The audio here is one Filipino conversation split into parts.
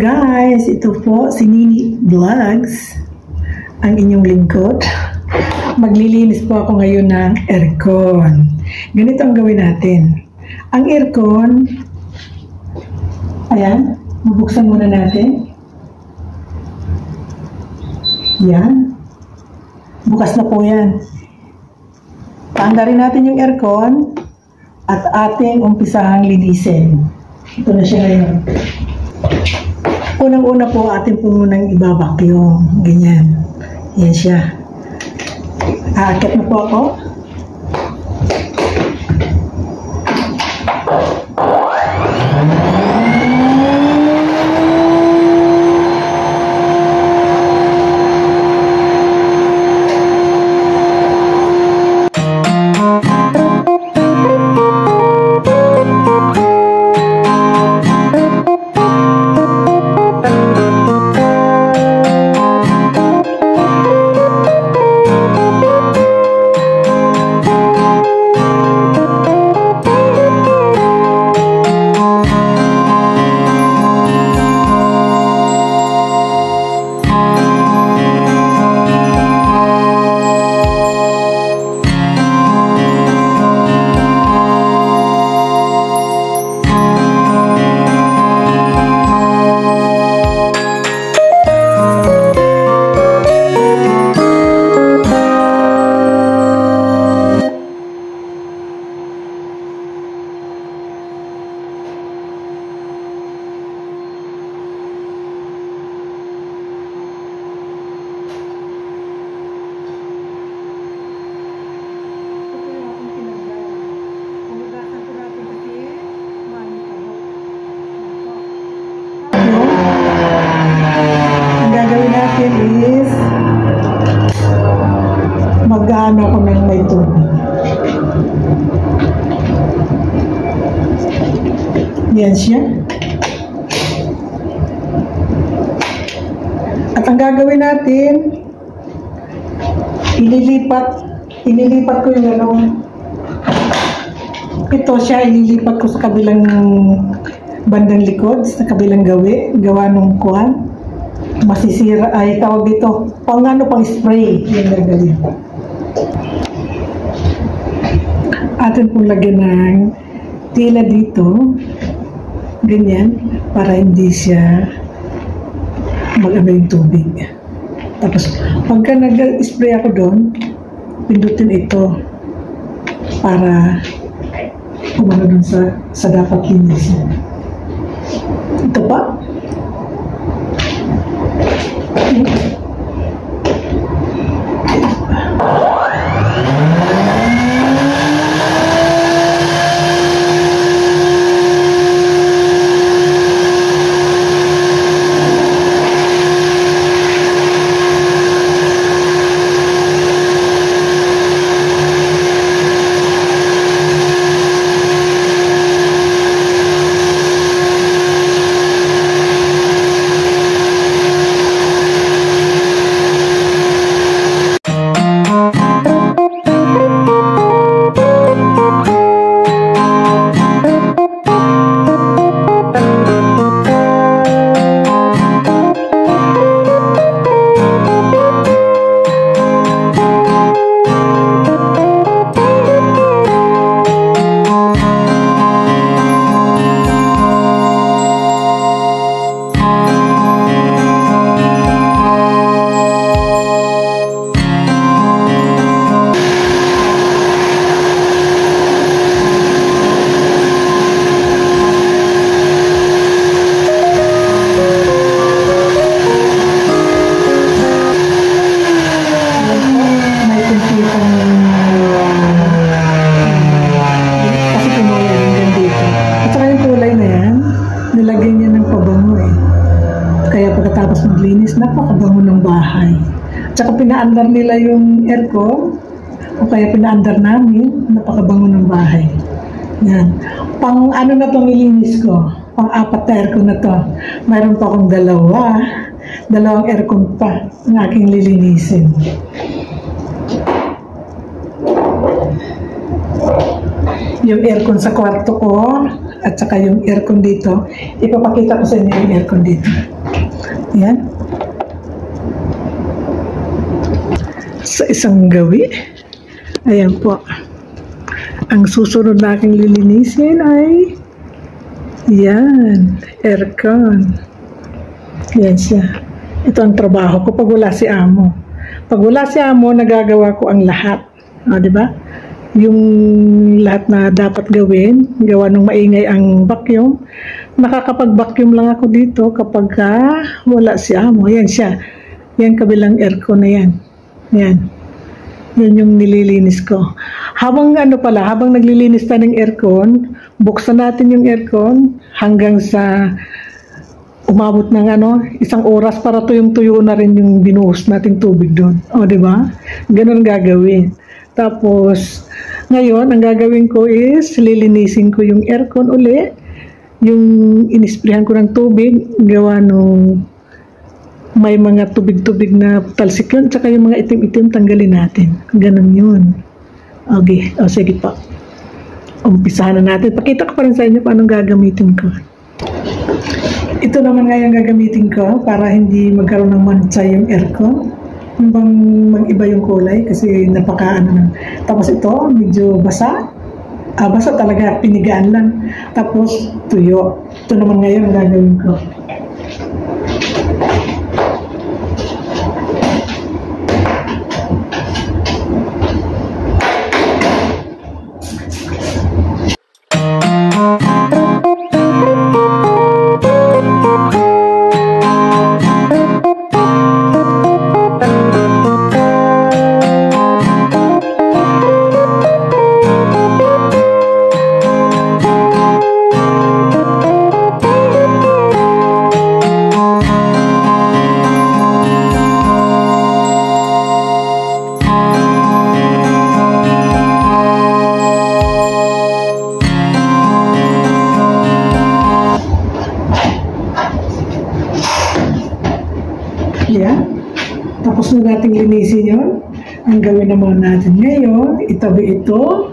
guys, ito po si Nini Vlogs, ang inyong lingkod. Maglilinis po ako ngayon ng aircon. Ganito ang gawin natin. Ang aircon, ayan, bubuksan muna natin. Yan. Bukas na po yan. Paandarin natin yung aircon at ating umpisahang linisin. Ito na siya ngayon. Unang-una po atin po munang ibabakyum. Ganyan. Yan siya. Aakit na po ako. Is mag-ano ako ng may tubig. Yan siya. At ang gagawin natin, ililipat ko yung ano. Ito siya, ililipat ko sa kabilang bandang likod, sa kabilang gawa nung kuhan. Masisira, ay tawag dito, pang spray yung gagawin. Atin pong lagyan ng tila dito, ganyan, para hindi siya mag-ano yung tubig. Tapos, pagka nag-spray ako doon, pindutin ito para umano doon sa dapat linis. Ito pa. Nilagyan niya ng pabango eh. Kaya pagkatapos maglinis, napakabango ng bahay. Tsaka pinaandar nila yung aircon, o kaya pinaandar namin, napakabango ng bahay. Yan. Pang ano na itong nilinis ko? Pang 4 na aircon na to. Mayroon pa akong dalawang aircon pa ang aking lilinisin. yung aircon sa kwarto ko at saka yung aircon dito. Ipapakita ko sa inyo yung aircon dito. Yan. Sa isang gawi. Ayan po. Ang susunod na aking lilinisin ay yan, aircon. Yan siya. Ito ang trabaho ko pag wala si amo. Pag wala si amo, nagagawa ko ang lahat. O, di ba? Yung lahat na dapat gawin, gawa ng maingay ang vacuum. Nakakapag-vacuum lang ako dito kapag wala si amo. Yan siya. Yan kabilang aircon na yan. Yan. Yan yung nililinis ko. Habang habang naglilinis tayo ng aircon, buksan natin yung aircon hanggang sa umabot ng isang oras para tuyong-tuyo na rin yung binuhos nating tubig doon. O, di ba? Ganun gagawin. Tapos, ngayon, ang gagawin ko is lilinisin ko yung aircon uli. Yung inisprehan ko ng tubig, gawa nung may mga tubig-tubig na talsik yun, tsaka yung mga itim-itim tanggalin natin. Ganun yun. Okay. O, sige pa. Umpisahan na natin. Pakita ko pa rin sa inyo paano gagamitin ko. Ito naman nga yung gagamitin ko para hindi magkaroon ng mancha yung aircon. Bang mag-iba yung kulay kasi na. Tapos ito, medyo basa. Basa talaga, pinigaan lang. Tapos tuyo. Ito naman ngayon ang gagawin ko. Yan. Tapos na nating linisin yun. Ang gawin naman natin ngayon, itabi ito.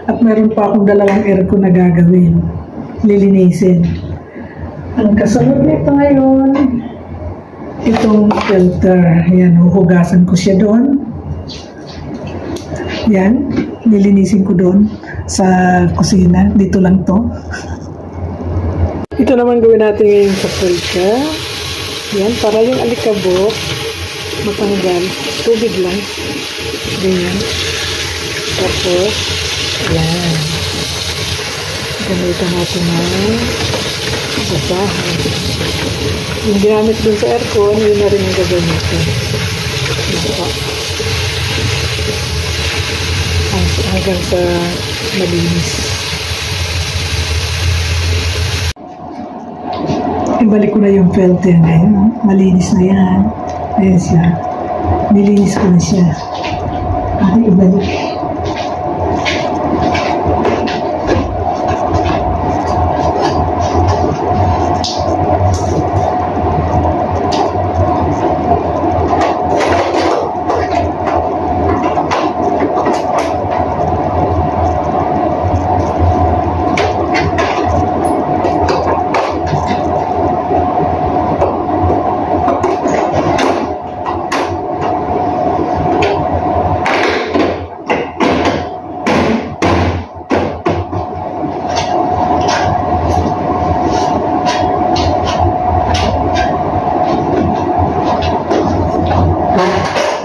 At meron pa akong dalawang aircon na gagawin. Lilinisin. Ang kasunod nito ngayon, itong filter. Yan, huhugasan ko siya doon. Yan, lilinisin ko doon sa kusina. Dito lang to. Ito naman gawin natin ngayon sa filter. Yan, para yung alikabok matanggal, tubig lang. Ganyan. Tapos, yan. Gamitan natin ng basahan. Yung ginamit dun sa aircon, yun na rin ang gagamitin. Ito. Hanggang sa malinis. Ibalik ko na yung filter ngayon. Malinis na yan. Ayan siya. Nilinis ko na siya. Ay, ibalik.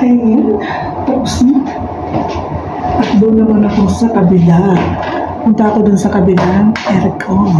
Ayun, tapos na. At doon naman ako sa kabila. Punta ako doon sa kabilang aircon.